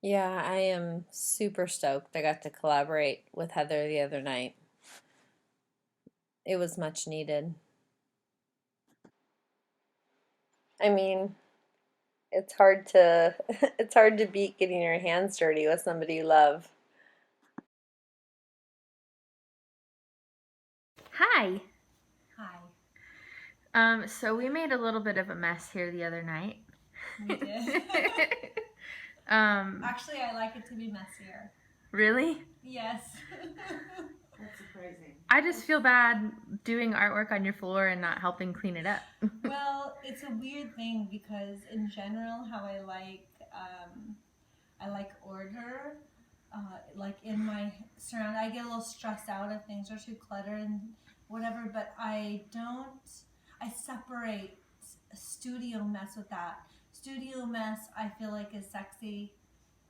Yeah, I am super stoked. I got to collaborate with Heather the other night. It was much needed. I mean, it's hard to it's hard to beat getting your hands dirty with somebody you love. Hi. Hi, So we made a little bit of a mess here the other night. we did. um, Actually, I like it to be messier. really? Yes. That's surprising. I just feel bad doing artwork on your floor and not helping clean it up. Well, it's a weird thing because in general, how I like order. Like in my surround, I get a little stressed out if things are too cluttered and whatever. But I don't. I separate studio mess with that. Studio mess, I feel like is sexy.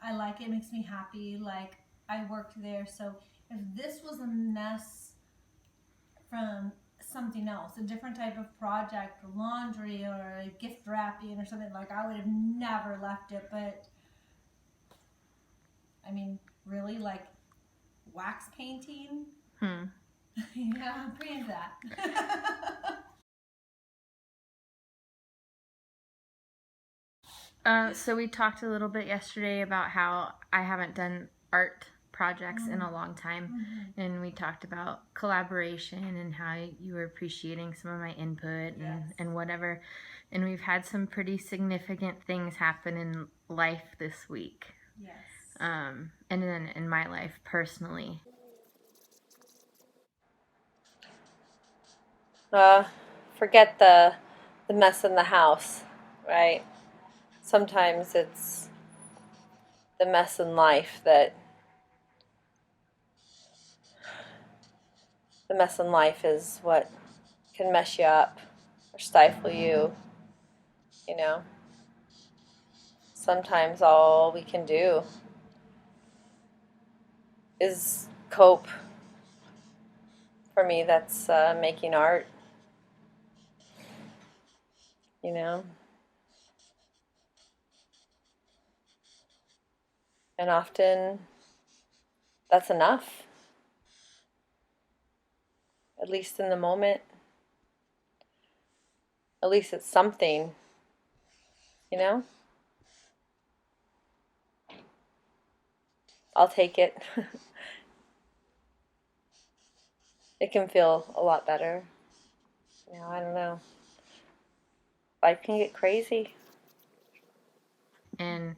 I like it. Makes me happy. Like I worked there, so if this was a mess from something else, a different type of project, laundry or gift wrapping or something, like I would have never left it. But I mean, really, like wax painting? Hmm. Yeah, I'm pretty into that. So we talked a little bit yesterday about how I haven't done art projects in a long time, Mm-hmm. and we talked about collaboration and how you were appreciating some of my input and, Yes. and whatever. And we've had some pretty significant things happen in life this week. Yes. And then in my life personally. Uh, Forget the mess in the house, right? Sometimes it's the mess in life that the mess in life is what can mess you up or stifle you, you know. Sometimes all we can do is cope. For me, that's making art, you know. And often that's enough, at least in the moment. At least it's something, you know. I'll take it. It can feel a lot better. I don't know. Life can get crazy. And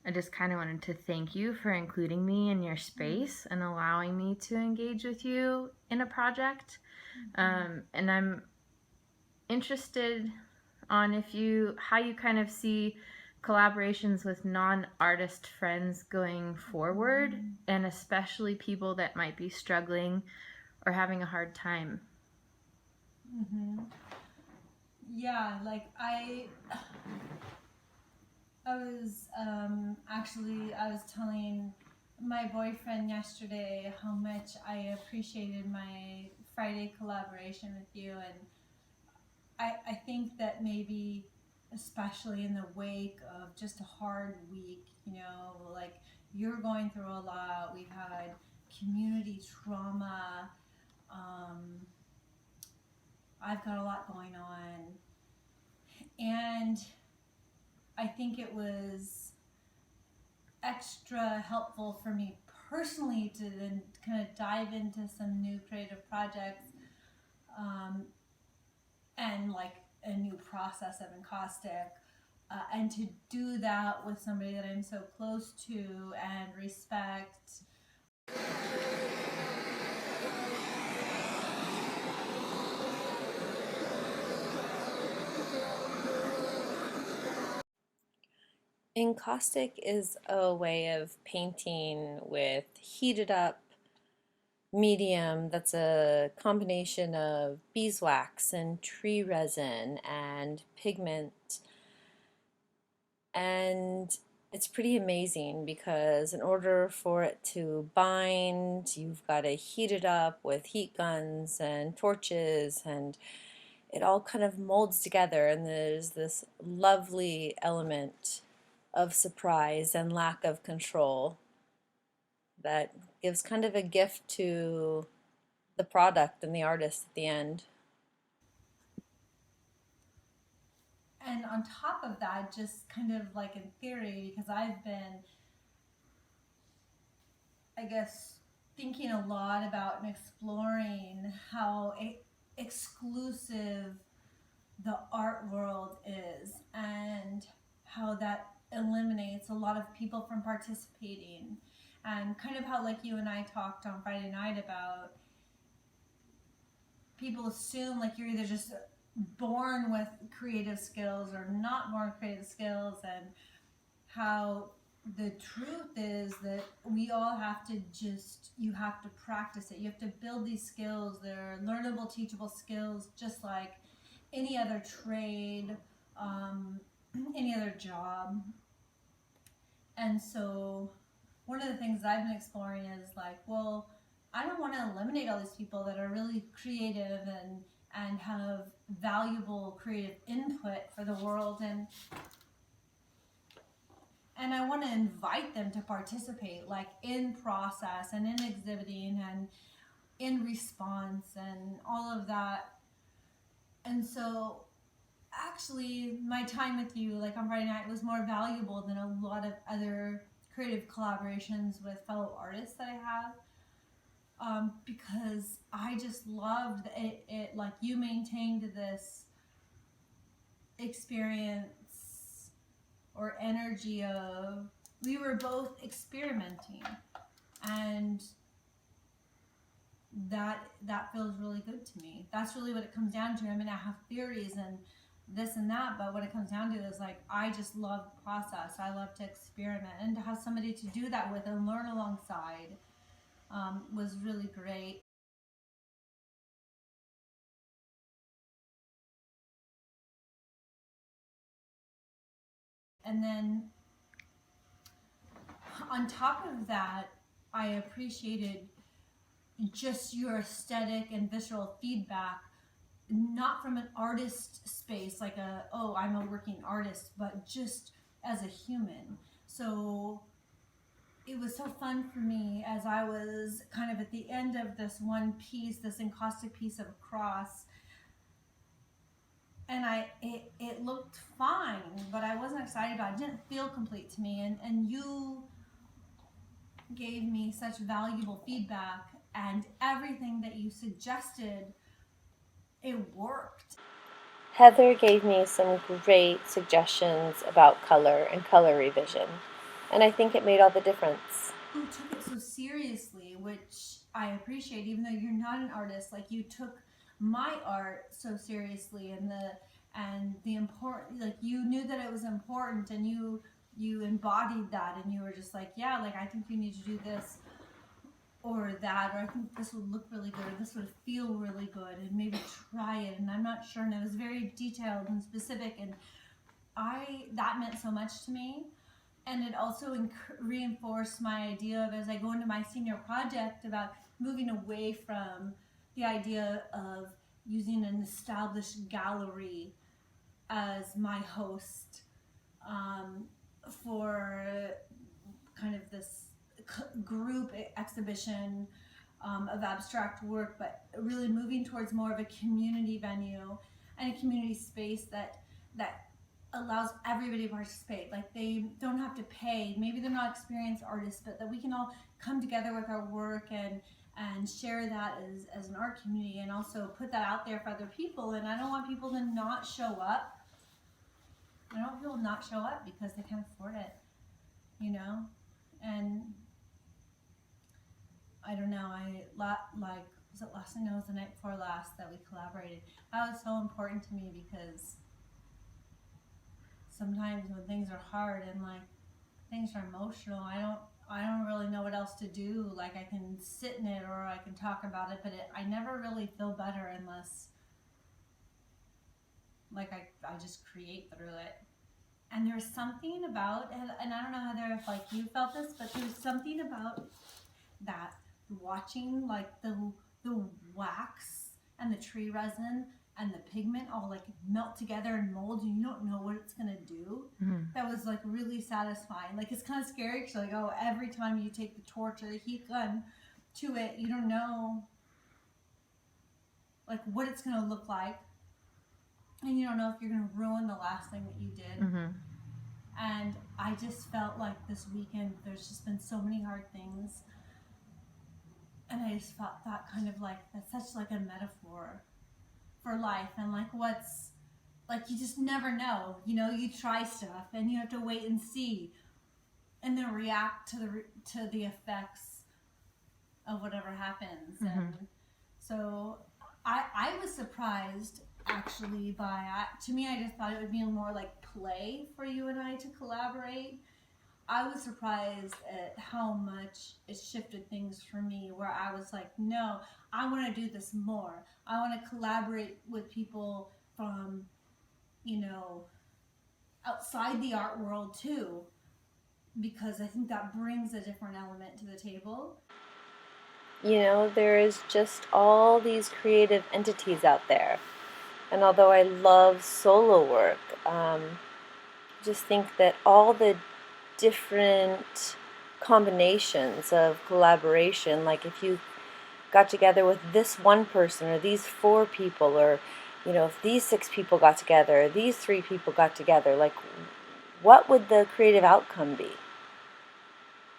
I just kind of wanted to thank you for including me in your space and allowing me to engage with you in a project. And I'm interested on if you how you kind of see collaborations with non-artist friends going forward, and especially people that might be struggling or having a hard time. Mm-hmm. Yeah, like I was telling my boyfriend yesterday how much I appreciated my Friday collaboration with you, and I think that maybe especially in the wake of just a hard week, like you're going through a lot. We've had community trauma. Um, I've got a lot going on, and I think it was extra helpful for me personally to then kind of dive into some new creative projects, um, and like a new process of encaustic, and to do that with somebody that I'm so close to and respect. Encaustic is a way of painting with heated up medium that's a combination of beeswax and tree resin and pigment. And it's pretty amazing because in order for it to bind, you've got to heat it up with heat guns and torches, and it all kind of molds together. And there's this lovely element of surprise and lack of control that gives kind of a gift to the product and the artist at the end. And on top of that, just kind of like in theory, because I've been, I guess, thinking a lot about and exploring how exclusive the art world is and how that eliminates a lot of people from participating, and kind of how, like you and I talked on Friday night about, people assume like you're either just born with creative skills or not born with creative skills, and how the truth is that we all have to you have to practice it. You have to build these skills. They're learnable, teachable skills, just like any other trade, any other job. And so one of the things I've been exploring is like, well, I don't want to eliminate all these people that are really creative and have valuable creative input for the world, and I want to invite them to participate, like in process and in exhibiting and in response and all of that. And so actually my time with you, like on Friday night, was more valuable than a lot of other creative collaborations with fellow artists that I have. Because I just loved it, like you maintained this experience or energy of, we were both experimenting, and that feels really good to me. That's really what it comes down to. I mean, I have theories and this and that, but what it comes down to is like, I just love the process. I love to experiment, and to have somebody to do that with and learn alongside was really great. And then on top of that, I appreciated just your aesthetic and visceral feedback, not from an artist space, like oh, I'm a working artist, but just as a human. So it was so fun for me as I was kind of at the end of this one piece, this encaustic piece of a cross, and it looked fine, but I wasn't excited about it. It didn't feel complete to me, and you gave me such valuable feedback, and everything that you suggested, it worked. Heather gave me some great suggestions about color and color revision, and I think it made all the difference. You took it so seriously, which I appreciate, even though you're not an artist. Like, you took my art so seriously, and the important, like, you knew that it was important, and you embodied that, and you were just like, yeah, like, I think we need to do this or that, or I think this would look really good, or this would feel really good, and maybe try it, and I'm not sure. And it was very detailed and specific, and that meant so much to me. And it also reinforced my idea of, as I go into my senior project, about moving away from the idea of using an established gallery as my host for kind of this group exhibition of abstract work, but really moving towards more of a community venue and a community space that allows everybody to participate. Like, they don't have to pay. Maybe they're not experienced artists, but that we can all come together with our work and share that as an art community, and also put that out there for other people. And I don't want people to not show up. I don't want people to not show up because they can't afford it, you know? And I don't know, was it last night? No, it was the night before last that we collaborated. That was so important to me, because sometimes when things are hard and like things are emotional, I don't really know what else to do. Like, I can sit in it or I can talk about it, but I never really feel better unless, like, I just create through it. And there's something about, and I don't know, Heather, if like you felt this, but there's something about that, watching like the wax and the tree resin and the pigment all like melt together and mold, and you don't know what it's gonna do. That was like really satisfying. Like it's kind of scary because like, oh, every time you take the torch or the heat gun to it, you don't know like what it's gonna look like, and you don't know if you're gonna ruin the last thing that you did. And I just felt like this weekend there's just been so many hard things, and I just thought kind of like that's such like a metaphor for life, and like what's like you just never know, you know, you try stuff and you have to wait and see and then react to the effects of whatever happens. And so I was surprised actually by to me I just thought it would be more like play for you and I to collaborate. I was surprised at how much it shifted things for me, where I was like, no, I want to do this more. I want to collaborate with people from, you know, outside the art world too, because I think that brings a different element to the table. You know, there is just all these creative entities out there. And although I love solo work, just think that all the different combinations of collaboration, like if you got together with this one person or these 4 people, or you know, if these 6 people got together, or these 3 people got together, like what would the creative outcome be?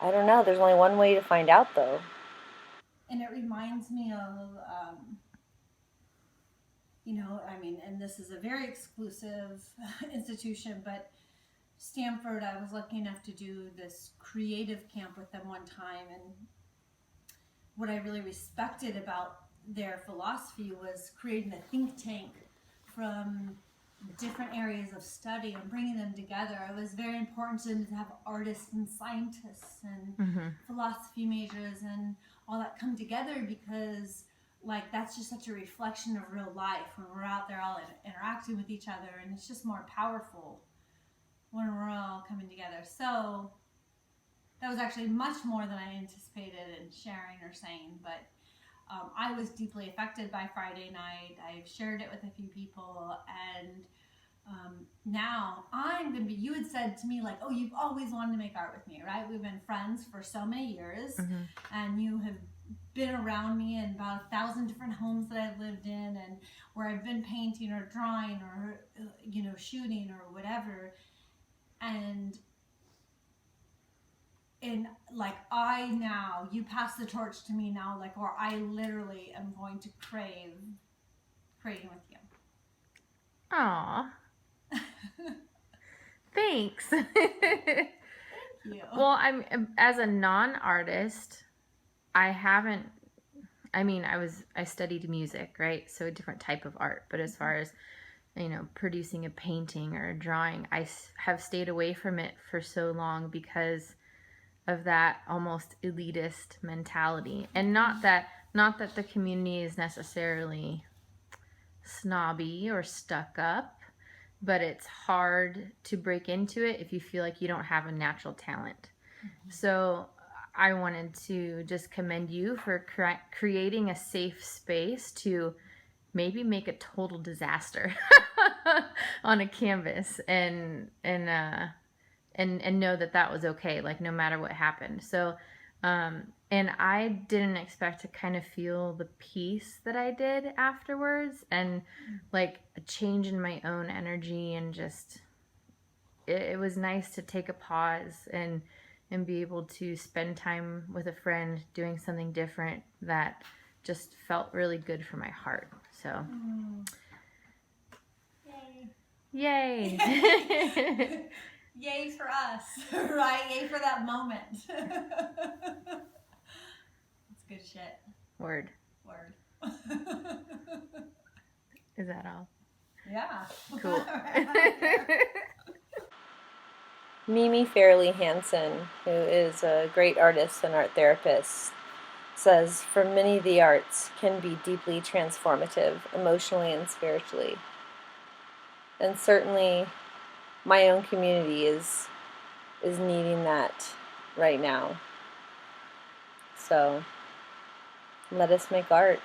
I don't know. There's only one way to find out though. And it reminds me of you know, I mean, and this is a very exclusive institution, but Stanford, I was lucky enough to do this creative camp with them one time, and what I really respected about their philosophy was creating a think tank from different areas of study and bringing them together. It was very important to them to have artists and scientists and philosophy majors and all that come together, because like that's just such a reflection of real life when we're out there all interacting with each other, and it's just more powerful when we're all coming together. So that was actually much more than I anticipated in sharing or saying, but I was deeply affected by Friday night. I've shared it with a few people, and now I'm going to be, you had said to me like, oh, you've always wanted to make art with me, right? We've been friends for so many years, and you have been around me in about 1,000 different homes that I've lived in, and where I've been painting or drawing or, you know, shooting or whatever. And like you pass the torch to me now, like, or I literally am going to crave creating with you. Aw. Thanks. Thank you. Well, as a non-artist, I studied music, right? So a different type of art. But as far as, you know, producing a painting or a drawing, I have stayed away from it for so long because of that almost elitist mentality. And not that the community is necessarily snobby or stuck up, but it's hard to break into it if you feel like you don't have a natural talent. So I wanted to just commend you for creating a safe space to maybe make a total disaster on a canvas, and know that was okay, like no matter what happened. So and I didn't expect to kind of feel the peace that I did afterwards, and like a change in my own energy, and just it was nice to take a pause and be able to spend time with a friend doing something different that just felt really good for my heart. So yay. Yay for us, right? Yay for that moment. That's good shit. Word. Is that all? Yeah. Cool. Mimi Fairley Hansen, who is a great artist and art therapist, says, for many the arts can be deeply transformative, emotionally and spiritually. And certainly my own community is needing that right now. So let us make art.